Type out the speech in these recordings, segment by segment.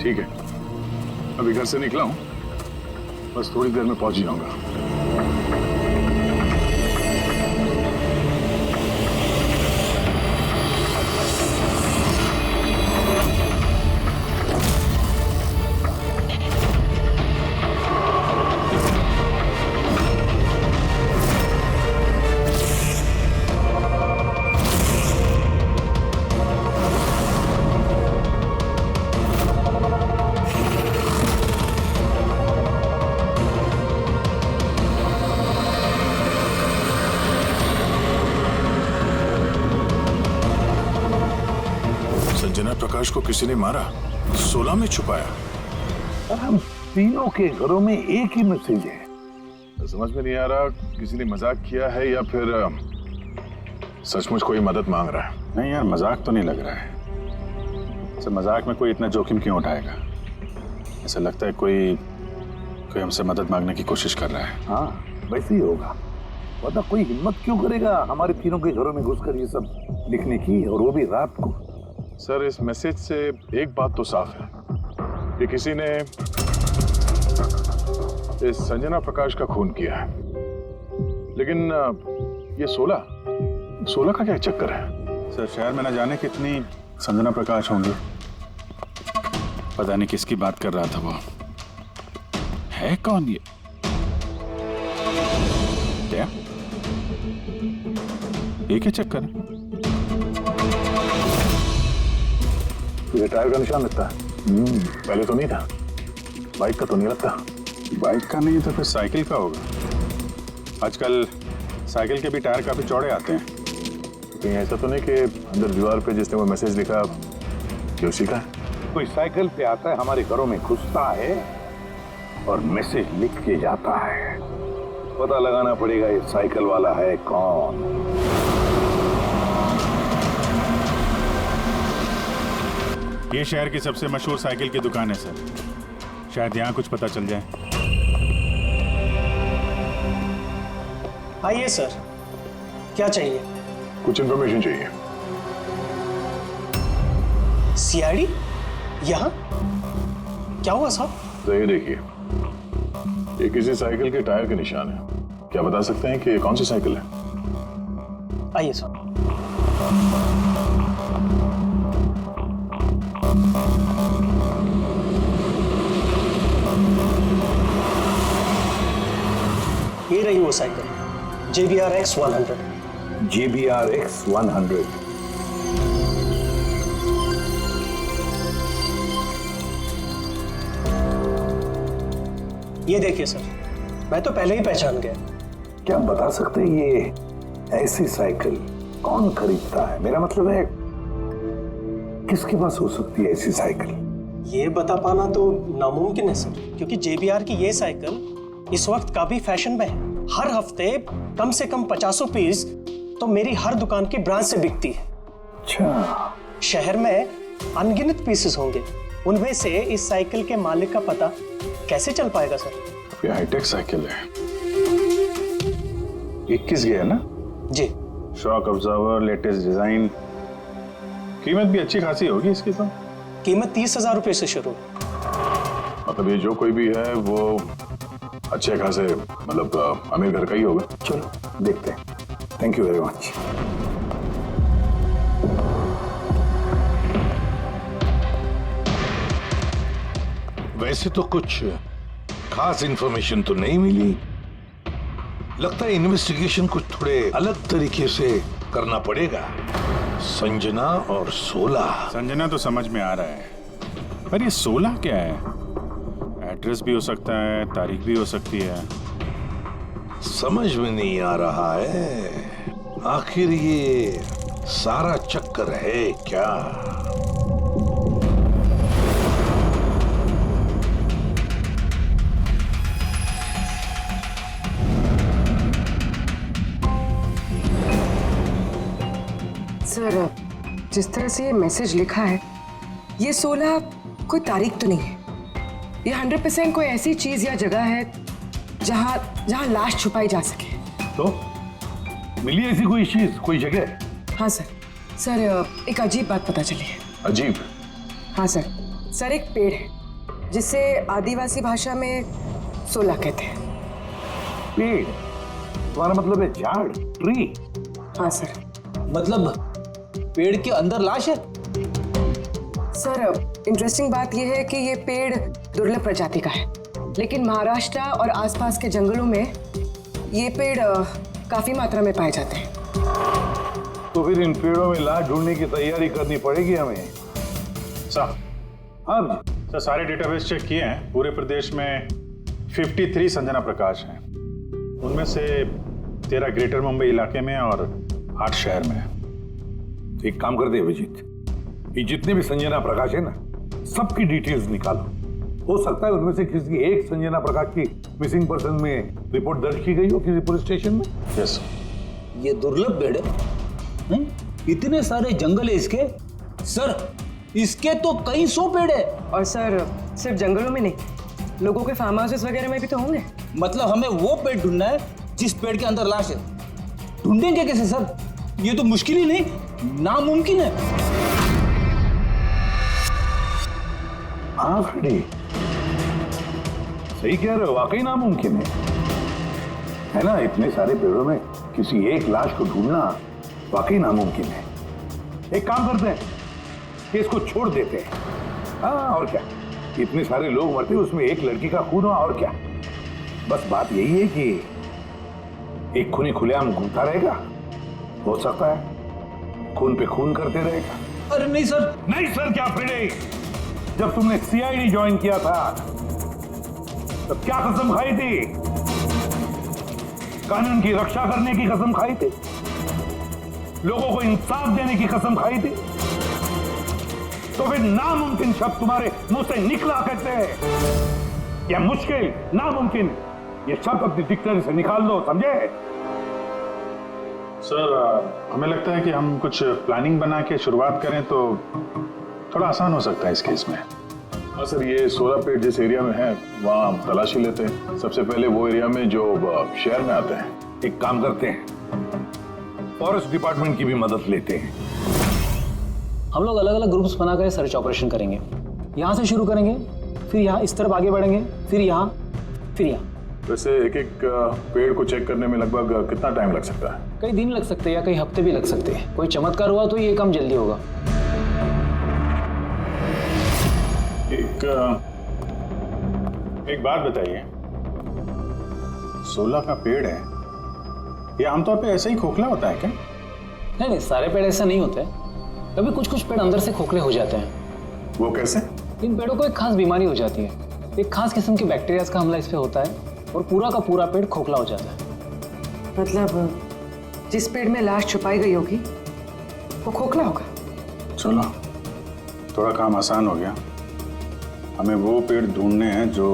ठीक है, अभी घर से निकला हूँ, बस थोड़ी देर में पहुंच जाऊंगा। संजना प्रकाश को किसी ने मारा, 16 में छुपाया। और हम तीनों के घरों में एक ही मैसेज है। समझ में नहीं आ रहा किसी ने मजाक किया है या फिर सचमुच कोई मदद मांग रहा है। नहीं यार, मजाक तो नहीं लग रहा है। ऐसे मजाक में कोई इतना जोखिम क्यों उठाएगा? ऐसा लगता है कोई हमसे मदद मांगने की कोशिश कर रहा है। हाँ, वैसे ही होगा, वरना कोई हिम्मत क्यों करेगा हमारे तीनों के घरों में घुसकर ये सब लिखने की, और वो भी रात को। सर, इस मैसेज से एक बात तो साफ है कि किसी ने इस संजना प्रकाश का खून किया है, लेकिन ये 16 का क्या चक्कर है? सर, शहर में न जाने कितनी संजना प्रकाश होंगी। पता नहीं किसकी बात कर रहा था वो। है कौन ये? क्या क्या चक्कर है? ये टायर का निशान लगता है। पहले तो नहीं था। बाइक का तो नहीं लगता। बाइक का नहीं तो फिर साइकिल का होगा। आजकल साइकिल के भी टायर काफी चौड़े आते हैं। कहीं ऐसा तो नहीं कि अंदर दीवार पे जिसने वो मैसेज लिखा कि उसी का है? कोई साइकिल पे आता है, हमारे घरों में घुसता है और मैसेज लिख के जाता है। पता लगाना पड़ेगा ये साइकिल वाला है कौन। ये शहर की सबसे मशहूर साइकिल की दुकान है सर। शायद यहाँ कुछ पता चल जाए। आइए सर, क्या चाहिए? कुछ इन्फॉर्मेशन चाहिए। सीआईडी यहाँ? क्या हुआ साहब? तो ये देखिए, ये किसी साइकिल के टायर के निशान है। क्या बता सकते हैं कि कौन सी साइकिल है? आइए सर। ये रही वो साइकिल, JBR-X 100। JBR-X 100। ये देखिए सर, मैं तो पहले ही पहचान गया। क्या बता सकते हैं ये ऐसी साइकिल कौन खरीदता है? मेरा मतलब है किसके पास हो सकती है ऐसी साइकिल? ये बता पाना तो नामुमकिन है सर, क्योंकि JBR की ये साइकिल इस वक्त काफी फैशन में है। हर हफ्ते कम से कम 50 पीस तो मेरी हर दुकान की ब्रांच से बिकती है। अच्छा, शहर में अनगिनत पीसेस होंगे, उनमें से इस साइकिल के मालिक का पता कैसे चल पाएगा सर? ये हाईटेक साइकिल है। 21 गियर ना? जी। Shock absorber, latest design. कीमत भी अच्छी खासी होगी इसकी तो। कीमत 30,000 रुपए से शुरू। मतलब ये जो कोई भी है वो अच्छे खासे, मतलब अमीर घर का ही होगा। चलो देखते हैं। Thank you very much. वैसे तो कुछ खास इंफॉर्मेशन तो नहीं मिली। लगता है इन्वेस्टिगेशन कुछ थोड़े अलग तरीके से करना पड़ेगा। संजना और 16। संजना तो समझ में आ रहा है, पर ये 16 क्या है? एड्रेस भी हो सकता है, तारीख भी हो सकती है। समझ में नहीं आ रहा है आखिर ये सारा चक्कर है क्या? सर, जिस तरह से ये मैसेज लिखा है, ये 16 कोई तारीख तो नहीं है। ये 100% कोई ऐसी चीज या जगह है जहां लाश छुपाई जा सके। तो मिली ऐसी कोई चीज, कोई जगह? हाँ सर। सर, एक अजीब बात पता चली है। अजीब? हाँ सर, सर एक पेड़ है जिसे आदिवासी भाषा में सोला कहते हैं। पेड़? तुम्हारा मतलब है झाड़, ट्री? हाँ सर। मतलब पेड़ के अंदर लाश है? सर इंटरेस्टिंग बात यह है कि ये पेड़ दुर्लभ प्रजाति का है, लेकिन महाराष्ट्र और आसपास के जंगलों में ये पेड़ काफी मात्रा में पाए जाते हैं। तो फिर इन पेड़ों में लाश ढूंढने की तैयारी करनी पड़ेगी हमें। सर, अब सर सारे डेटाबेस चेक किए हैं। पूरे प्रदेश में 53 संजना प्रकाश हैं। उनमें से 13 ग्रेटर मुंबई इलाके में और 8 शहर में है। एक काम कर दे अभिजीत, ये जितने भी संजना प्रकाश है ना, सबकी डिटेल्स निकालो। हो सकता है उनमें से किसी एक संजना प्रकाश की मिसिंग पर्सन में रिपोर्ट दर्ज की गई हो किसी पुलिस स्टेशन में। यस। ये दुर्लभ पेड़ है? इतने सारे जंगल है इसके। सर इसके तो कई 100 पेड़ है। और सर सिर्फ जंगलों में नहीं, लोगों के फार्म हाउसेस वगैरह में भी तो होंगे। मतलब हमें वो पेड़ ढूंढना है जिस पेड़ के अंदर लाश है। ढूंढेंगे कैसे सर? ये तो मुश्किल ही नहीं, नामुमकिन है। हाँ फ्रेडी, सही कह रहे हो, वाकई नामुमकिन है ना? इतने सारे पेड़ों में किसी एक लाश को ढूंढना वाकई नामुमकिन है। एक काम करते हैं कि इसको छोड़ देते हैं। हाँ और क्या, इतने सारे लोग मरते उसमें एक लड़की का खून हुआ, और क्या। बस बात यही है कि एक खूनी खुलेआम घूमता रहेगा, हो सकता है खून पे खून करते रहेगा। अरे नहीं सर। नहीं सर क्या फ्रेडी, जब तुमने सीआईडी ज्वाइन किया था तब क्या कसम खाई थी? कानून की रक्षा करने की कसम खाई थी, लोगों को इंसाफ देने की कसम खाई थी। तो फिर नामुमकिन शब्द तुम्हारे मुंह से निकला कहते हैं, या मुश्किल, नामुमकिन, ये शब्द अपनी डिक्शनरी से निकाल दो, समझे? सर हमें लगता है कि हम कुछ प्लानिंग बना के शुरुआत करें तो थोड़ा आसान हो सकता है इस केस में। हाँ सर, ये 16 पेड़ जिस एरिया में है वहाँ तलाशी लेते हैं। सबसे पहले वो एरिया में जो शहर में आते हैं। एक काम करते हैं, फॉरेस्ट डिपार्टमेंट की भी मदद लेते हैं। हम लोग अलग अलग ग्रुप्स बनाकर सर्च ऑपरेशन करेंगे। यहाँ से शुरू करेंगे, फिर यहाँ इस तरफ आगे बढ़ेंगे, फिर यहाँ, फिर यहाँ। वैसे एक एक पेड़ को चेक करने में लगभग कितना टाइम लग सकता है? कई दिन लग सकते हैं या कई हफ्ते भी लग सकते हैं। कोई चमत्कार हुआ तो ये काम जल्दी होगा। एक बात बताइए, 16 का पेड़ है, ये आमतौर पे ऐसे ही खोखला होता है क्या? नहीं नहीं, सारे पेड़ ऐसा नहीं होते। कभी कुछ कुछ पेड़ अंदर से खोखले हो जाते हैं। वो कैसे? इन पेड़ों को एक खास बीमारी हो जाती है। एक खास किस्म के बैक्टीरिया का हमला इस पे होता है और पूरा का पूरा पेड़ खोखला हो जाता है। मतलब जिस पेड़ में लाश छुपाई गई होगी वो खोखला होगा। चलो थोड़ा काम आसान हो गया। हमें वो पेड़ ढूंढने हैं जो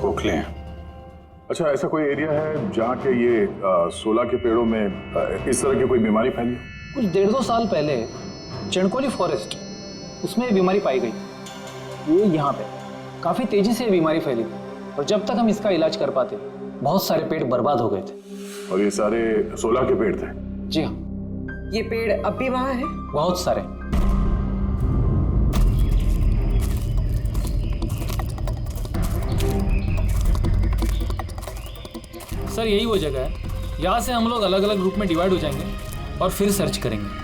खोखले हैं। अच्छा, ऐसा कोई एरिया है जहाँ के ये 16 के पेड़ों में इस तरह की कोई बीमारी फैली? कुछ 1.5-2 साल पहले चणकोली फॉरेस्ट, उसमें ये बीमारी पाई गई। ये यहाँ पे काफ़ी तेजी से ये बीमारी फैली थी और जब तक हम इसका इलाज कर पाते बहुत सारे पेड़ बर्बाद हो गए थे। और ये सारे 16 के पेड़ थे? जी हाँ। ये पेड़ अब भी वहाँ है? बहुत सारे। सर यही वो जगह है, यहाँ से हम लोग अलग अलग ग्रुप में डिवाइड हो जाएंगे और फिर सर्च करेंगे।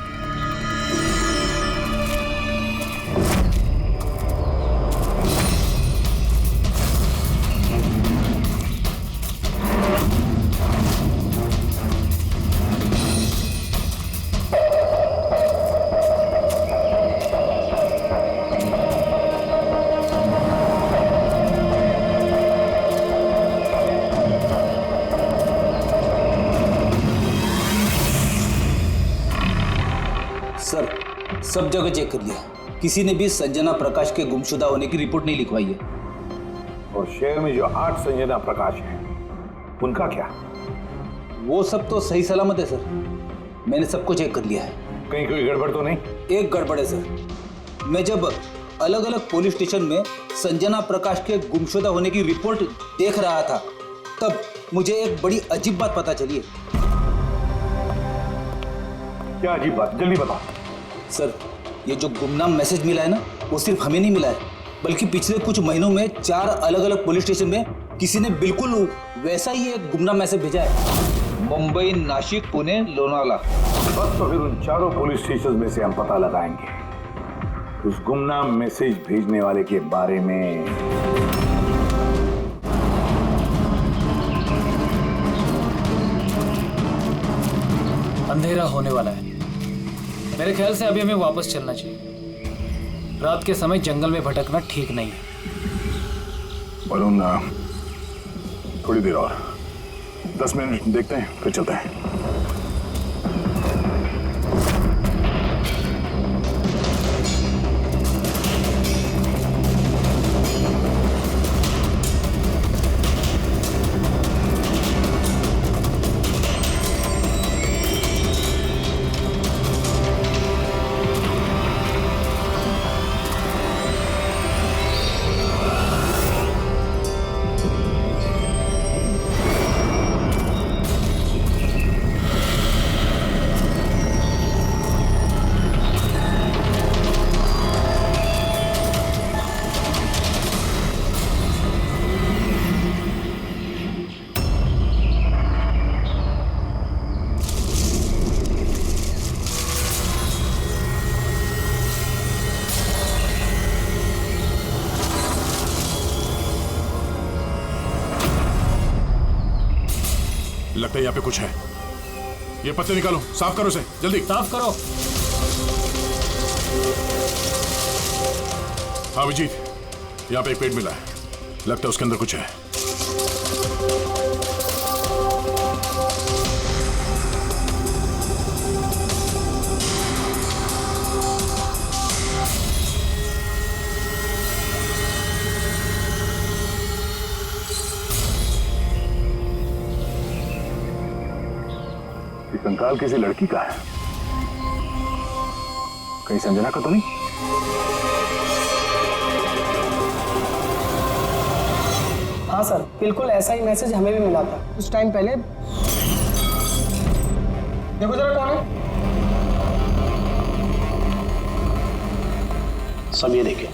सर सब जगह चेक कर लिया, किसी ने भी संजना प्रकाश के गुमशुदा होने की रिपोर्ट नहीं लिखवाई है। और शहर में जो 8 संजना प्रकाश है उनका क्या? वो सब तो सही सलामत है सर, मैंने सबको चेक कर लिया है। कहीं कोई गड़बड़ तो नहीं? एक गड़बड़ है सर। मैं जब अलग अलग पुलिस स्टेशन में संजना प्रकाश के गुमशुदा होने की रिपोर्ट देख रहा था तब मुझे एक बड़ी अजीब बात पता चली है। क्या अजीब बात? जल्दी बताओ। सर ये जो गुमनाम मैसेज मिला है ना, वो सिर्फ हमें नहीं मिला है, बल्कि पिछले कुछ महीनों में 4 अलग अलग पुलिस स्टेशन में किसी ने बिल्कुल वैसा ही एक गुमनाम मैसेज भेजा है। मुंबई, नासिक, पुणे, लोनावाला। बस तो फिर उन चारों पुलिस स्टेशन में से हम पता लगाएंगे उस गुमनाम मैसेज भेजने वाले के बारे में। अंधेरा होने वाला है। मेरे ख्याल से अभी हमें वापस चलना चाहिए। रात के समय जंगल में भटकना ठीक नहीं है। वरुण, थोड़ी देर और 10 मिनट देखते हैं, फिर चलते हैं। लगता है यहाँ पे कुछ है। ये पत्ते निकालो, साफ करो इसे, जल्दी साफ करो। हाँ विजीत, यहाँ पे एक पेड़ मिला है, लगता है उसके अंदर कुछ है। कंकाल किसी लड़की का है, कहीं संजना का तो नहीं? हाँ सर, बिल्कुल ऐसा ही मैसेज हमें भी मिला था कुछ टाइम पहले। देखो जरा कौन है। सब ये देखिए।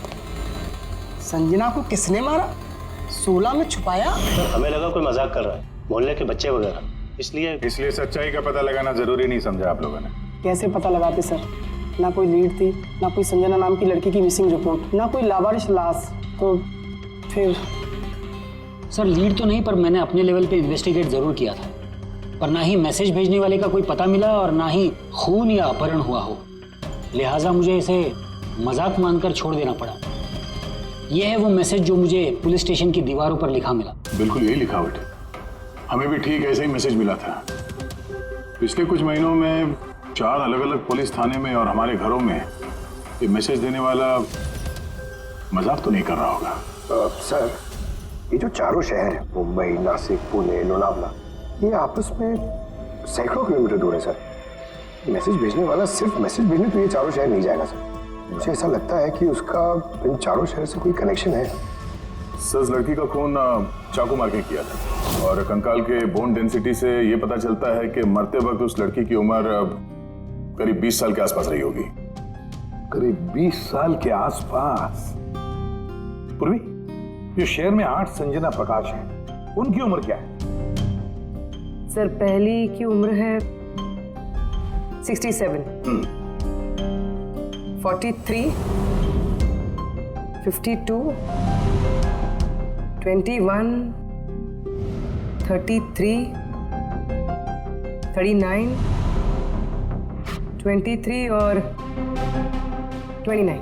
संजना को किसने मारा? 16 में छुपाया? सर हमें लगा कोई मजाक कर रहा है, मोहल्ले के बच्चे वगैरह, इसलिए सच्चाई का पता लगाना जरूरी नहीं समझा आप लोगों ने। कैसे पता लगाते सर? ना कोई लीड थी, ना कोई संजना नाम की लड़की की मिसिंग रिपोर्ट, ना कोई लावारिश लाश। तो फिर सर लीड तो नहीं, पर मैंने अपने लेवल पे इन्वेस्टिगेट जरूर किया था, पर ना ही मैसेज भेजने वाले का कोई पता मिला और ना ही खून या अपहरण हुआ हो। लिहाजा मुझे इसे मजाक मानकर छोड़ देना पड़ा। यह है वो मैसेज जो मुझे पुलिस स्टेशन की दीवारों पर लिखा मिला। बिल्कुल यही लिखावट है, हमें भी ठीक ऐसे ही मैसेज मिला था। पिछले कुछ महीनों में 4 अलग अलग पुलिस थाने में और हमारे घरों में ये मैसेज देने वाला मजाक तो नहीं कर रहा होगा। सर, ये जो चारों शहर हैं, मुंबई, नासिक, पुणे, लोनावला, ये आपस में सैकड़ों किलोमीटर दूर है सर। मैसेज भेजने वाला सिर्फ मैसेज भेजने तो ये चारों शहर नहीं जाएगा सर। मुझे ऐसा लगता है कि उसका इन चारों शहर से कोई कनेक्शन है। सर उस लड़की का खून चाकू मार के किया था और कंकाल के बोन डेंसिटी से ये पता चलता है कि मरते वक्त उस लड़की की उम्र करीब 20 साल के आसपास रही होगी। करीब 20 साल के आसपास। पूर्वी, जो शहर में 8 संजना प्रकाश हैं, उनकी उम्र क्या है? सर पहली की उम्र है 67, 43, 52, 21, 33, 39, 23 और 29।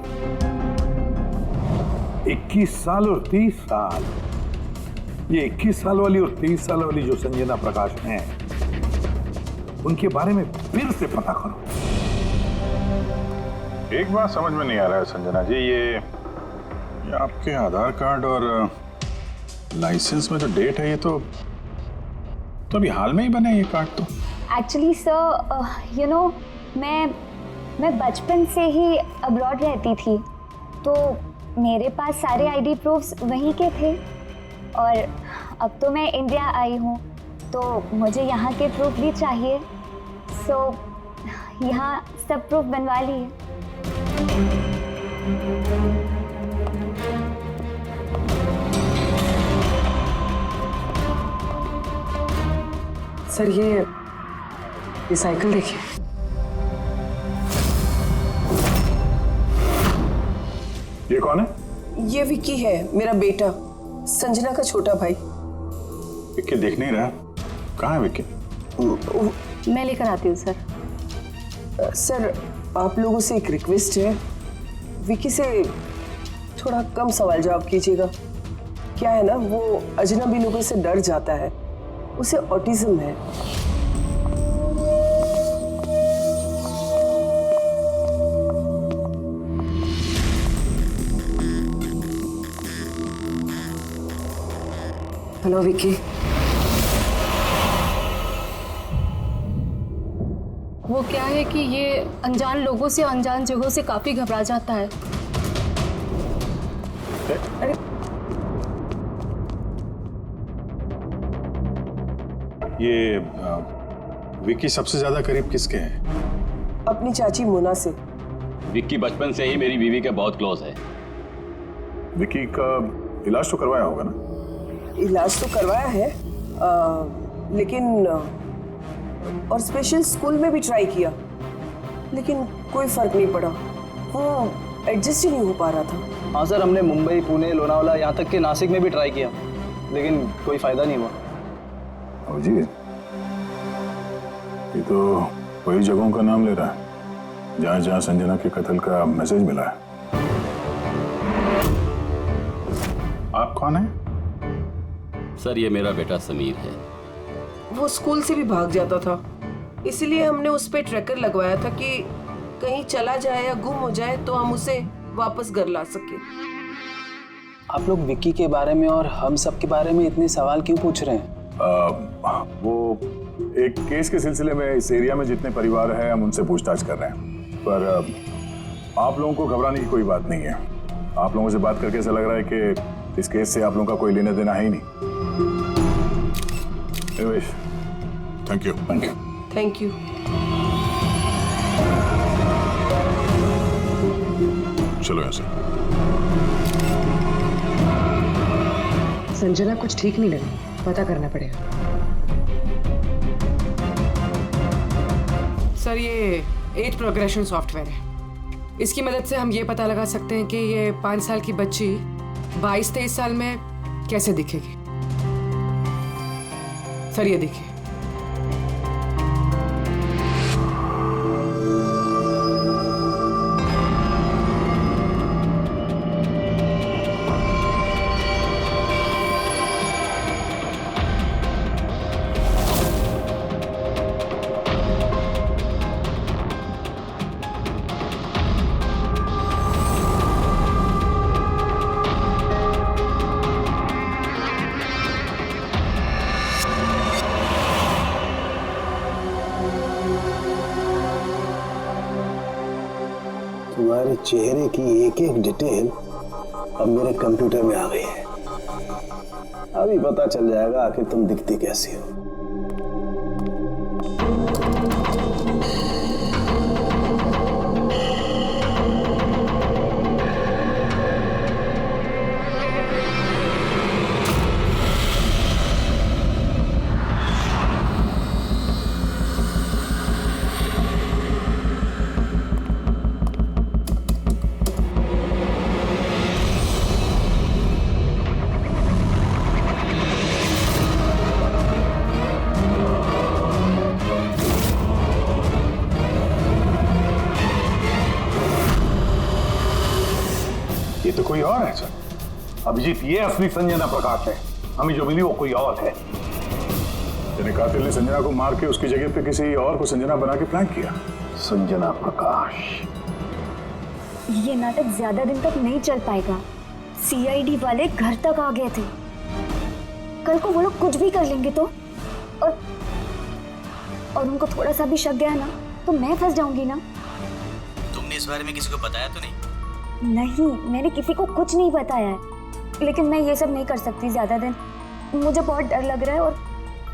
21 साल और 30 साल। ये 21 साल वाली और 30 साल वाली जो संजना प्रकाश हैं, उनके बारे में फिर से पता करो। एक बात समझ में नहीं आ रहा है संजना जी, ये आपके आधार कार्ड और लाइसेंस में जो डेट है ये तो अभी हाल में ही बने ये कार्ड तो। एक्चुअली सर यू नो मैं बचपन से ही अब्रॉड रहती थी, तो मेरे पास सारे आईडी प्रूफ्स वहीं के थे और अब तो मैं इंडिया आई हूँ तो मुझे यहाँ के प्रूफ भी चाहिए। सो यहाँ सब प्रूफ बनवा लिए। सर ये साइकिल देखिए। ये कौन है? ये विक्की है, मेरा बेटा, संजना का छोटा भाई। विक्की दिख नहीं रहा, कहाँ है विक्की? मैं लेकर आती हूँ सर। सर आप लोगों से एक रिक्वेस्ट है, विक्की से थोड़ा कम सवाल जवाब कीजिएगा। क्या है ना, वो अजनबी लोगों से डर जाता है, उसे ऑटिज्म है। हेलो विक्की। वो क्या है कि ये अनजान लोगों से, अनजान जगहों से काफी घबरा जाता है। अरे ये विक्की सबसे ज्यादा करीब किसके हैं? अपनी चाची मोना से। विक्की बचपन से ही मेरी बीवी के बहुत क्लोज है। विक्की का इलाज तो करवाया होगा ना? इलाज तो करवाया है, लेकिन और स्पेशल स्कूल में भी ट्राई किया, लेकिन कोई फर्क नहीं पड़ा। वो एडजस्ट ही नहीं हो पा रहा था। हाँ सर, हमने मुंबई, पुणे, लोनावाला, यहाँ तक कि नासिक में भी ट्राई किया, लेकिन कोई फायदा नहीं हुआ। जी, ये तो वही जगहों का नाम ले रहा है जहाँ जहाँ संजना के कत्ल का मैसेज मिला है। आप कौन हैं? सर ये मेरा बेटा समीर है। वो स्कूल से भी भाग जाता था, इसलिए हमने उस पे ट्रैकर लगवाया था कि कहीं चला जाए या गुम हो जाए तो हम उसे वापस घर ला सके। आप लोग विक्की के बारे में और हम सब के बारे में इतने सवाल क्यों पूछ रहे हैं? वो एक केस के सिलसिले में इस एरिया में जितने परिवार हैं हम उनसे पूछताछ कर रहे हैं, पर आप लोगों को घबराने की कोई बात नहीं है। आप लोगों से बात करके ऐसा लग रहा है कि इस केस से आप लोगों का कोई लेना देना है ही नहीं। Thank you. Thank you. चलो यहाँ से। संजना कुछ ठीक नहीं लगी, पता करना पड़ेगा। सर ये एज प्रोग्रेशन सॉफ्टवेयर है, इसकी मदद से हम ये पता लगा सकते हैं कि ये 5 साल की बच्ची 22-23 साल में कैसे दिखेगी। सर ये देखिए। तुम्हारे चेहरे की एक एक डिटेल अब मेरे कंप्यूटर में आ गई है। अभी पता चल जाएगा आखिर तुम दिखती कैसी हो। ये तो कोई और है सर। अभिजीत, ये असली संजना प्रकाश है, हमें जो मिली वो कोई और है। यानी कातिल ने संजना को मार के उसकी जगह पे किसी और को संजना बना के प्लान किया। संजना प्रकाश। ये नाटक ज्यादा दिन तक नहीं चल पाएगा। सीआईडी वाले घर तक आ गए थे। कल को वो लोग कुछ भी कर लेंगे तो, और उनको थोड़ा सा भी शक गया ना तो मैं फंस जाऊंगी ना। तुमने इस बारे में किसी को बताया तो नहीं? नहीं, मैंने किसी को कुछ नहीं बताया है, लेकिन मैं ये सब नहीं कर सकती ज्यादा दिन। मुझे बहुत डर लग रहा है और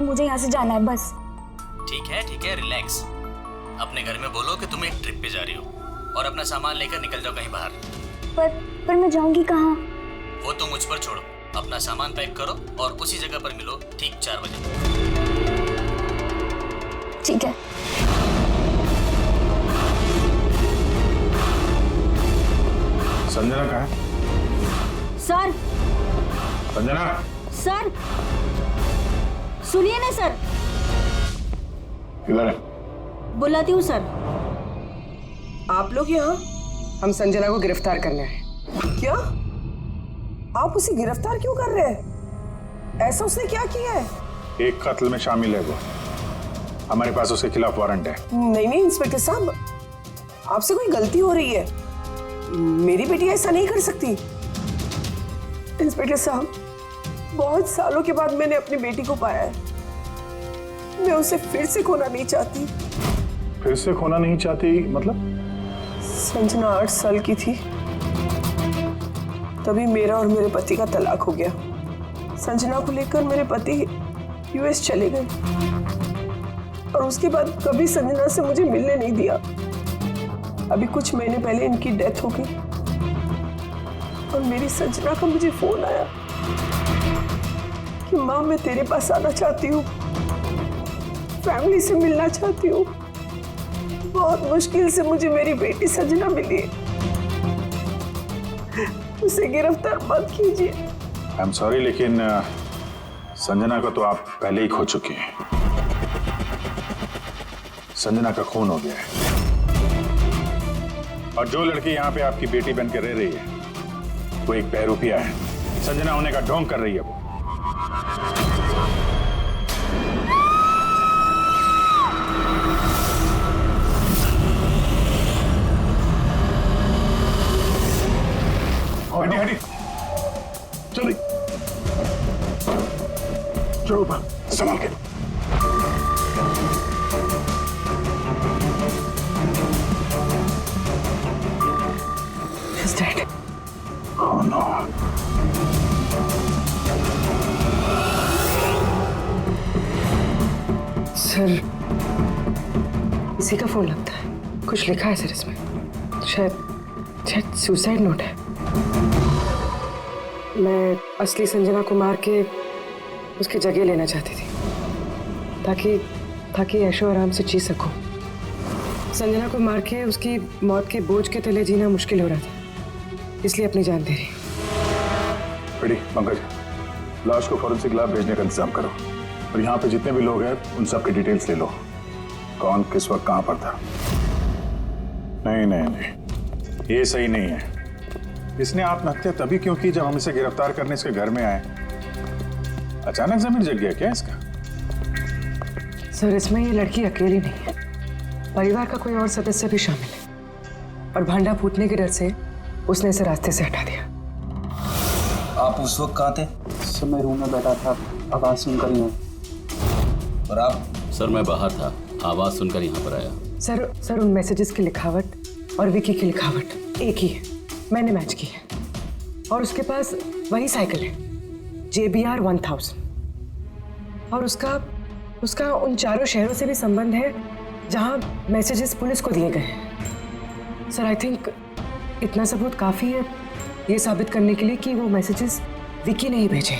मुझे यहाँ से जाना है बस। ठीक है, रिलैक्स। अपने घर में बोलो कि तुम एक ट्रिप पे जा रही हो और अपना सामान लेकर निकल जाओ कहीं बाहर। पर मैं जाऊंगी कहाँ? वो तो मुझ पर छोड़ो। अपना सामान पैक करो और उसी जगह पर मिलो ठीक 4 बजे। ठीक है। संजना कहाँ है? सर संजना, सर सुनिए ना सर, इधर है। बुलाती हूँ सर। आप लोग यहाँ? हम संजना को गिरफ्तार करने आए। क्या? आप उसे गिरफ्तार क्यों कर रहे हैं? ऐसा उसने क्या किया है? एक कत्ल में शामिल है वो। हमारे पास उसके खिलाफ वारंट है। नहीं इंस्पेक्टर साहब, आपसे कोई गलती हो रही है। मेरी बेटी ऐसा नहीं कर सकती। इंस्पेक्टर साहब, बहुत सालों के बाद मैंने अपनी बेटी को पाया है। मैं उसे फिर से खोना नहीं चाहती। फिर से खोना नहीं चाहती मतलब? संजना 8 साल की थी, तभी मेरा और मेरे पति का तलाक हो गया। संजना को लेकर मेरे पति यूएस चले गए और उसके बाद कभी संजना से मुझे मिलने नहीं दिया। अभी कुछ महीने पहले इनकी डेथ हो गई और मेरी संजना का मुझे फोन आया कि माँ, मैं तेरे पास आना चाहती हूँ, फैमिली से मिलना चाहती हूँ। बहुत मुश्किल से मुझे मेरी बेटी संजना मिली है। उसे गिरफ्तार मत कीजिए। आई एम सॉरी, लेकिन संजना को तो आप पहले ही खो चुके हैं। संजना का खून हो गया है और जो लड़की यहाँ पे आपकी बेटी बनकर रह रही है वो एक बहरूपिया है। संजना होने का ढोंग कर रही है वो। हटी हटी, चलिए चलो ऊपर, संभाल के। He's dead. Oh no. Sir, इसी का फोन लगता है। कुछ लिखा है सर इसमें। शायद सुसाइड नोट है। मैं असली संजना को मार के उसकी जगह लेना चाहती थी ताकि ऐशो आराम से जी सकूं। संजना को मार के उसकी मौत के बोझ के तले जीना मुश्किल हो रहा था, इसलिए अपनी जान दे रही। बेटी, पंकज, लाश को फॉरेंसिक लैब भेजने का इंतजाम करो और यहाँ पे जितने भी लोग हैं उन सब की डिटेल्स ले लो। कौन किस वक्त कहाँ पर था। नहीं नहीं नहीं, ये सही नहीं है। इसने आत्महत्या तभी क्यों की जब हम इसे गिरफ्तार करने इसके घर में आए। अचानक जमीन जग गया क्या इसका? सर, इसमें ये लड़की अकेली नहीं है, परिवार का कोई और सदस्य भी शामिल है और भांडा फूटने के डर से उसने इसे रास्ते से हटा दिया। आप उस वक्त कहाँ थे? सर मैं रूम में बैठा था, आवाज सुनकर ही। और आप? सर मैं बाहर था, आवाज सुनकर यहाँ पर आया। सर उन मैसेजेस की लिखावट और विकी की लिखावट एक ही है, मैंने मैच की है। और उसके पास वही साइकिल है, JBR 1000, और उसका उन चारों शहरों से भी संबंध है जहां मैसेजेस पुलिस को दिए गए हैं। सर, आई थिंक इतना सबूत काफी है ये साबित करने के लिए कि वो मैसेजेस विकी ने ही भेजे।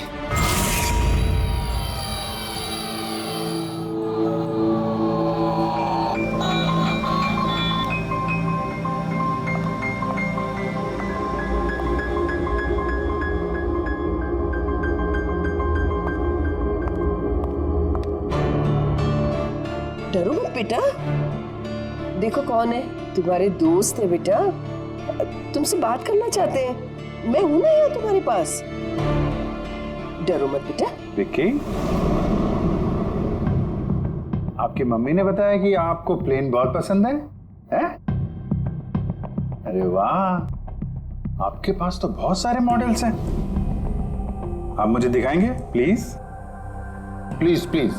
डरो मत बेटा, देखो कौन है, तुम्हारे दोस्त है बेटा, तुमसे बात करना चाहते हैं। मैं हूं ना यहाँ तुम्हारे पास, डरो मत बेटा। विक्की, आपकी मम्मी ने बताया कि आपको प्लेन बहुत पसंद है, हैं? अरे वाह, आपके पास तो बहुत सारे मॉडल्स हैं। आप मुझे दिखाएंगे प्लीज? प्लीज प्लीज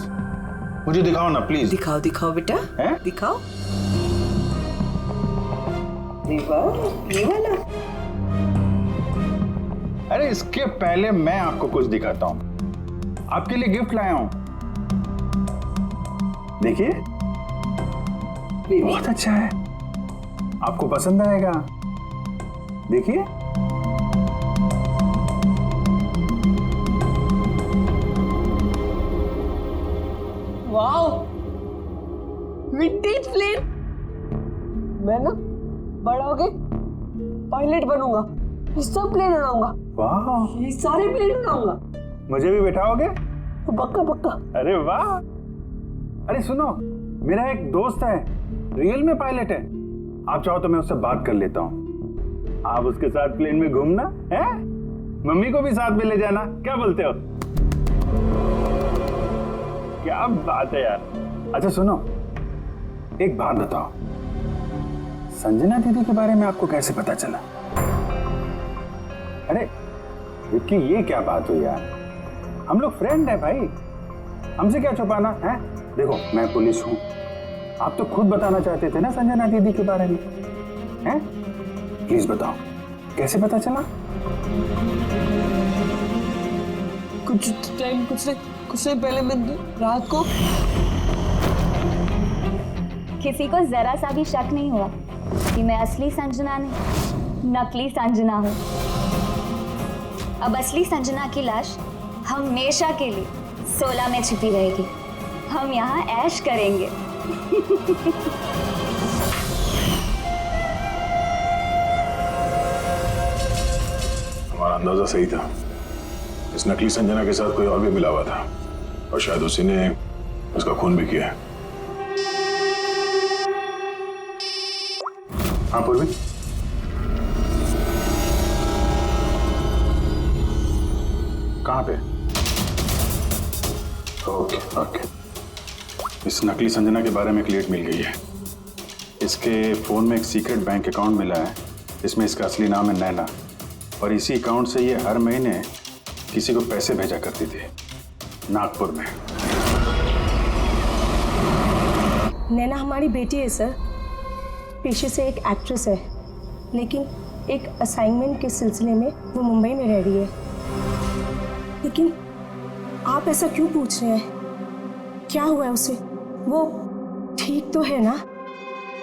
मुझे दिखाओ ना प्लीज। दिखाओ दिखाओ बेटा, हैं? दिखाओ। ये वाला। अरे इसके पहले मैं आपको कुछ दिखाता हूं। आपके लिए गिफ्ट लाया हूं, देखिए, बहुत अच्छा है, आपको पसंद आएगा। देखिए, वाओ, पायलट प्लेन। मैं ना बड़ा हो के पायलट बनूंगा, सब प्लेन उड़ाऊंगा। वाह, ये सारे प्लेन उड़ाऊंगा। मुझे भी बैठाओगे? पक्का पक्का। अरे वाह। अरे सुनो, मेरा एक दोस्त है, रियल में पायलट है। आप चाहो तो मैं उससे बात कर लेता हूँ। आप उसके साथ प्लेन में घूमना है, मम्मी को भी साथ में ले जाना। क्या बोलते हो? क्या बात है यार। अच्छा सुनो, एक बात बताओ, संजना दीदी के बारे में आपको कैसे पता चला? अरे विक्की, ये क्या बात हुई यार? हम लोग फ्रेंड है भाई, हमसे क्या छुपाना है? देखो मैं पुलिस हूं, आप तो खुद बताना चाहते थे ना संजना दीदी के बारे में, हैं? प्लीज बताओ, कैसे पता चला? कुछ टाइम पहले मैं रात को। किसी को जरा सा भी शक नहीं हुआ कि मैं असली संजना नहीं, नकली संजना हूँ। अब असली संजना की लाश हमेशा के लिए 16 में छिपी रहेगी। हम यहाँ ऐश करेंगे। हमारा अंदाजा सही था, इस नकली संजना के साथ कोई और भी मिला हुआ था और शायद उसी ने उसका खून भी किया है। हाँ पूर्वी, कहाँ पे? ओके ओके, इस नकली संजना के बारे में एक लीड मिल गई है। इसके फोन में एक सीक्रेट बैंक अकाउंट मिला है, इसमें इसका असली नाम है नैना, और इसी अकाउंट से ये हर महीने किसी को पैसे भेजा करती थी नागपुर में। नैना हमारी बेटी है सर, पेशे से एक एक्ट्रेस है, लेकिन एक असाइनमेंट के सिलसिले में वो मुंबई में रह रही है। लेकिन आप ऐसा क्यों पूछ रहे हैं? क्या हुआ है उसे? वो ठीक तो है ना?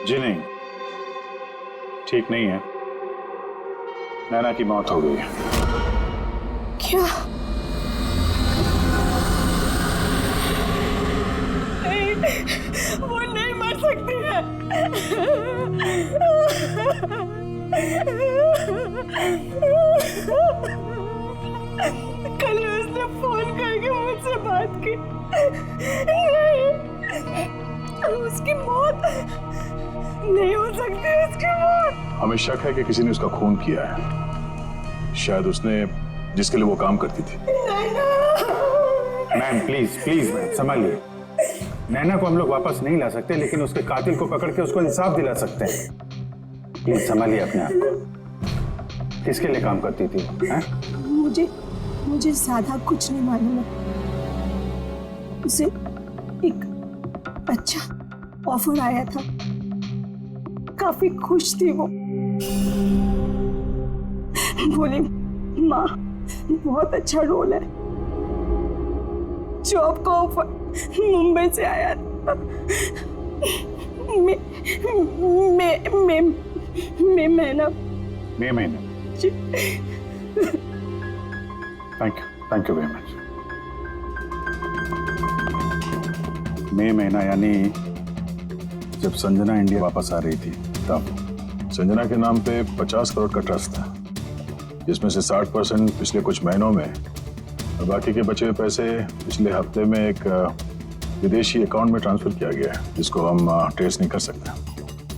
जी नहीं, ठीक नहीं है। नैना की मौत हो गई है। क्या? नहीं, वो नहीं मर सकती है। कल उसने फोन करके मुझसे बात की। नहीं, उसकी मौत नहीं हो सकती, उसकी मौत। हमें शक है कि किसी ने उसका खून किया है, शायद उसने जिसके लिए वो काम करती थी। मैम प्लीज प्लीज मैम संभालिए। नैना को हम लोग वापस नहीं ला सकते, लेकिन उसके कातिल को पकड़ के उसको इंसाफ दिला सकते हैं। प्लीज संभालिए अपने आप को। किसके लिए काम करती थी? मुझे ज्यादा कुछ नहीं मालूम है। उसे एक अच्छा ऑफर आया था, काफी खुश थी वो। बोली माँ बहुत अच्छा रोल है, जॉब का ऑफर मुंबई से आया था। महीना। Thank you very much. मई महीना यानी जब संजना इंडिया वापस आ रही थी तब। संजना के नाम पे 50 करोड़ का ट्रस्ट था, जिसमें से 60% पिछले कुछ महीनों में और बाकी के बचे हुए पैसे पिछले हफ्ते में एक विदेशी अकाउंट में ट्रांसफर किया गया है, जिसको हम ट्रेस नहीं कर सकते।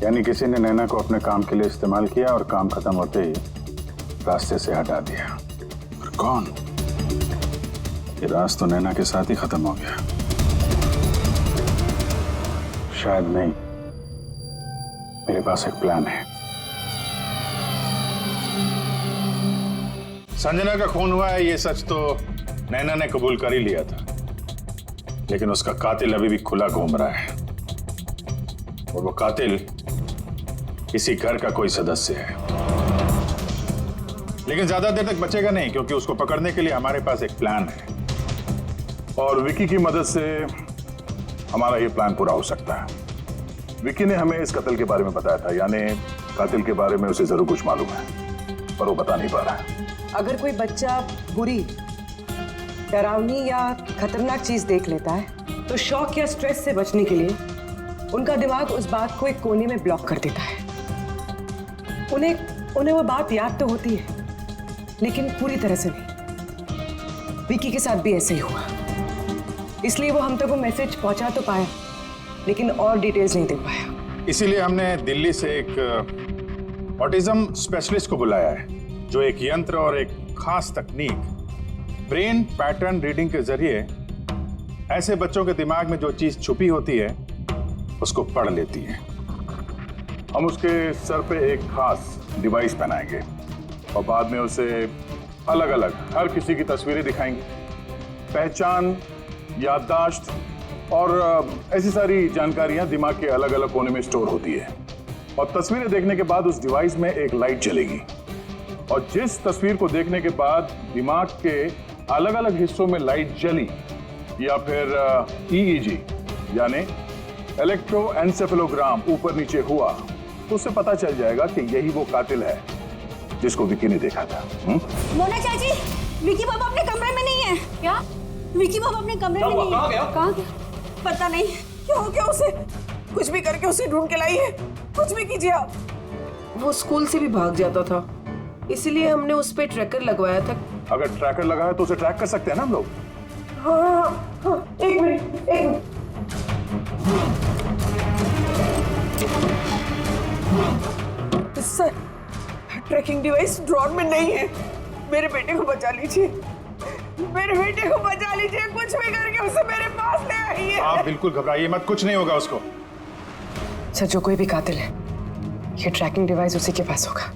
यानी किसी ने नैना को अपने काम के लिए इस्तेमाल किया और काम खत्म होते ही रास्ते से हटा दिया। और कौन? ये राज तो नैना के साथ ही खत्म हो गया। शायद नहीं, मेरे पास एक प्लान है। संजना का खून हुआ है, ये सच तो नैना ने कबूल कर ही लिया था, लेकिन उसका कातिल अभी भी खुला घूम रहा है, और वो कातिल इसी घर का कोई सदस्य है। लेकिन ज्यादा देर तक बचेगा नहीं, क्योंकि उसको पकड़ने के लिए हमारे पास एक प्लान है, और विकी की मदद से हमारा ये प्लान पूरा हो सकता है। विकी ने हमें इस कत्ल के बारे में बताया था, यानी कातिल के बारे में उसे जरूर कुछ मालूम है, पर वो बता नहीं पा रहा है। अगर कोई बच्चा बुरी, डरावनी या खतरनाक चीज देख लेता है तो शॉक या स्ट्रेस से बचने के लिए उनका दिमाग उस बात को एक कोने में ब्लॉक कर देता है। उन्हें वो बात याद तो होती है, लेकिन पूरी तरह से नहीं। विकी के साथ भी ऐसे ही हुआ, इसलिए वो हम तक वो मैसेज पहुंचा तो पाया, लेकिन और डिटेल्स नहीं दे पाया। इसीलिए हमने दिल्ली से एक ऑटिज्म स्पेशलिस्ट को बुलाया है, जो एक यंत्र और एक खास तकनीक ब्रेन पैटर्न रीडिंग के जरिए ऐसे बच्चों के दिमाग में जो चीज छुपी होती है उसको पढ़ लेती है। हम उसके सर पे एक खास डिवाइस पहनाएंगे और बाद में उसे अलग अलग हर किसी की तस्वीरें दिखाएंगे। पहचान, याददाश्त और ऐसी सारी जानकारियां दिमाग के अलग अलग कोने में स्टोर होती है। और तस्वीरें देखने के बाद उस डिवाइस में एक लाइट जलेगी और जिस तस्वीर को देखने के बाद दिमाग के अलग अलग हिस्सों में लाइट जली या फिर EEG यानी इलेक्ट्रोएन्सेफेलोग्राम ऊपर नीचे हुआ तो उससे पता चल जाएगा कि यही वो कातिल है जिसको विकी ने देखा था। मोना चाची, विकी बाबा अपने कमरे में नहीं है। क्या? विकी बाबा अपने कमरे में नहीं है। कहाँ गया? पता नहीं क्या हो गया उसे। कुछ भी करके उसे ढूंढ के लाई है। कुछ भी कीजिए आप। वो स्कूल से भी भाग जाता था, इसीलिए हमने उस पे ट्रैकर लगवाया था। अगर ट्रैकर लगा है तो उसे ट्रैक कर सकते हैं ना हम लोग। हाँ, एक minute. Sir, tracking device drawer में नहीं है। मेरे बेटे को बचा लीजिए, मेरे बेटे को बचा लीजिए। कुछ भी करके उसे मेरे पास ले आइए। आप बिल्कुल घबराइए मत, कुछ नहीं होगा उसको। सर, जो कोई भी कातिल है, ये ट्रैकिंग डिवाइस उसी के पास होगा।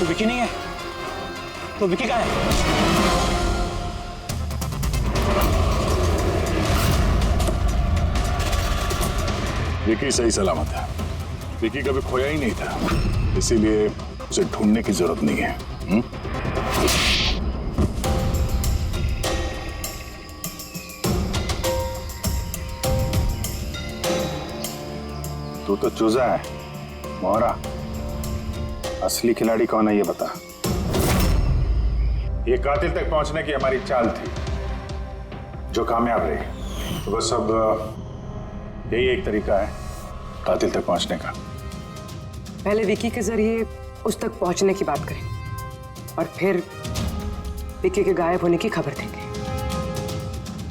विकी नहीं है तो विकी कहाँ है? विकी सही सलामत है। विकी कभी खोया ही नहीं था, इसीलिए उसे ढूंढने की जरूरत नहीं है। तू तो चूजा है मोहरा, असली खिलाड़ी कौन है ये बता। ये कातिल तक पहुंचने की हमारी चाल थी जो कामयाब रही। तो बस अब यही एक तरीका है कातिल तक पहुंचने का। पहले विकी के जरिए उस तक पहुंचने की बात करें और फिर विकी के गायब होने की खबर देंगे।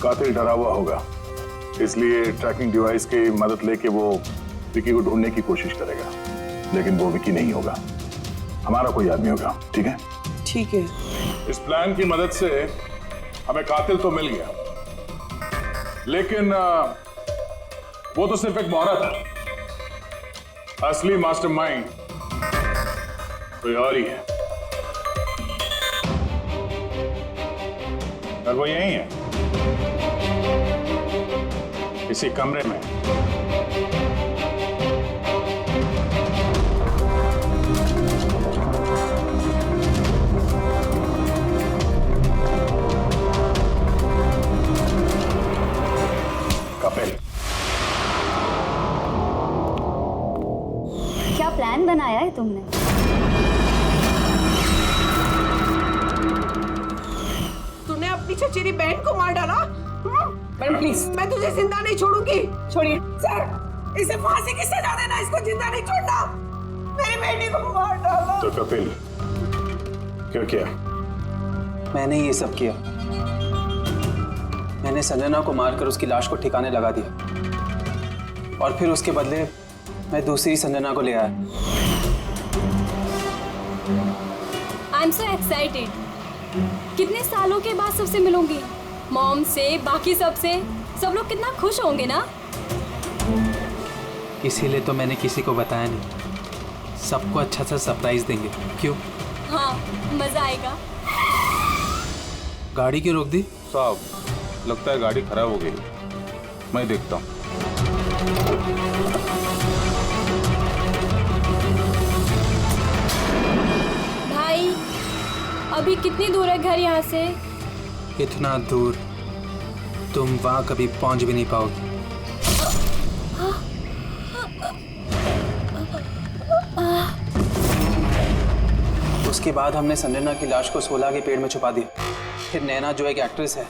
कातिल डरा हुआ होगा, इसलिए ट्रैकिंग डिवाइस की मदद लेके वो विकी को ढूंढने की कोशिश करेगा, लेकिन वो विकी नहीं होगा, हमारा कोई आदमी होगा। ठीक है? ठीक है। इस प्लान की मदद से हमें कातिल तो मिल गया, लेकिन वो तो सिर्फ एक मोहरा था। असली मास्टरमाइंड कोई और ही है। और वो यही है, इसी कमरे में। क्या प्लान बनाया है तुमने? तूने अपनी चचेरी बहन को मार डाला। मैडम प्लीज, मैं तुझे जिंदा नहीं छोड़ूंगी। छोड़िए सर, इसे फांसी की सजा देना, इसको जिंदा नहीं छोड़ना। मेरी बेटी को मार डाला। तो कपिल क्यों किया? मैंने ये सब किया। मैंने संजना को मारकर उसकी लाश को ठिकाने लगा दिया और फिर उसके बदले मैं दूसरी संजना को ले आया। I am so excited. कितने सालों के बाद सबसे मिलूंगी, मॉम से, बाकी सबसे। सब लोग कितना खुश होंगे ना। इसीलिए तो मैंने किसी को बताया नहीं। सबको अच्छा सा सरप्राइज देंगे। क्यों? हाँ, मजा आएगा। गाड़ी क्यों रोक दी? साहब, लगता है गाड़ी खराब हो गई, मैं देखता हूँ। भाई अभी कितनी दूर है घर यहाँ से? इतना दूर तुम वहां कभी पहुंच भी नहीं पाओगी। उसके बाद हमने संजना की लाश को सोला के पेड़ में छुपा दिया। फिर नैना जो एक एक्ट्रेस है,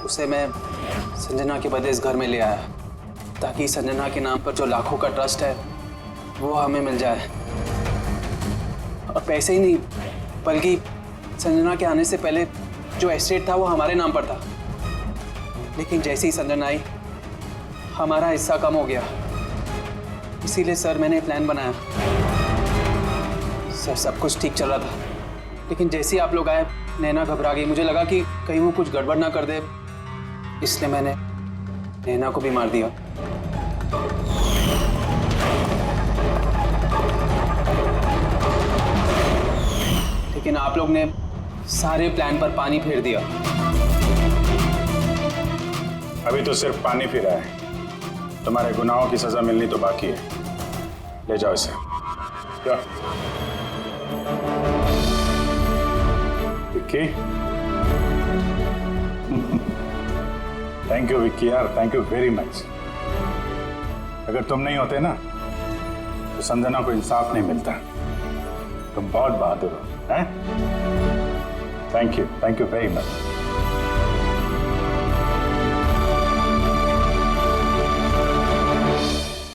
उसे मैं संजना के बदले इस घर में ले आया ताकि संजना के नाम पर जो लाखों का ट्रस्ट है वो हमें मिल जाए। और पैसे ही नहीं बल्कि संजना के आने से पहले जो एस्टेट था वो हमारे नाम पर था। लेकिन जैसे ही संजना आई हमारा हिस्सा कम हो गया। इसीलिए सर मैंने प्लान बनाया। सर सब कुछ ठीक चल रहा था, लेकिन जैसे ही आप लोग आए नैना घबरा गई। मुझे लगा कि कहीं वो कुछ गड़बड़ ना कर दे, इसलिए मैंने नैना को भी मार दिया। लेकिन आप लोग ने सारे प्लान पर पानी फेर दिया। अभी तो सिर्फ पानी फिरा है, तुम्हारे गुनाहों की सजा मिलनी तो बाकी है। ले जाओ इसे। क्या विक्की? थैंक यू विक्की यार, थैंक यू वेरी मच। अगर तुम नहीं होते ना तो संजना को इंसाफ नहीं मिलता। तुम बहुत बहादुर हो, हैं? Thank you very much.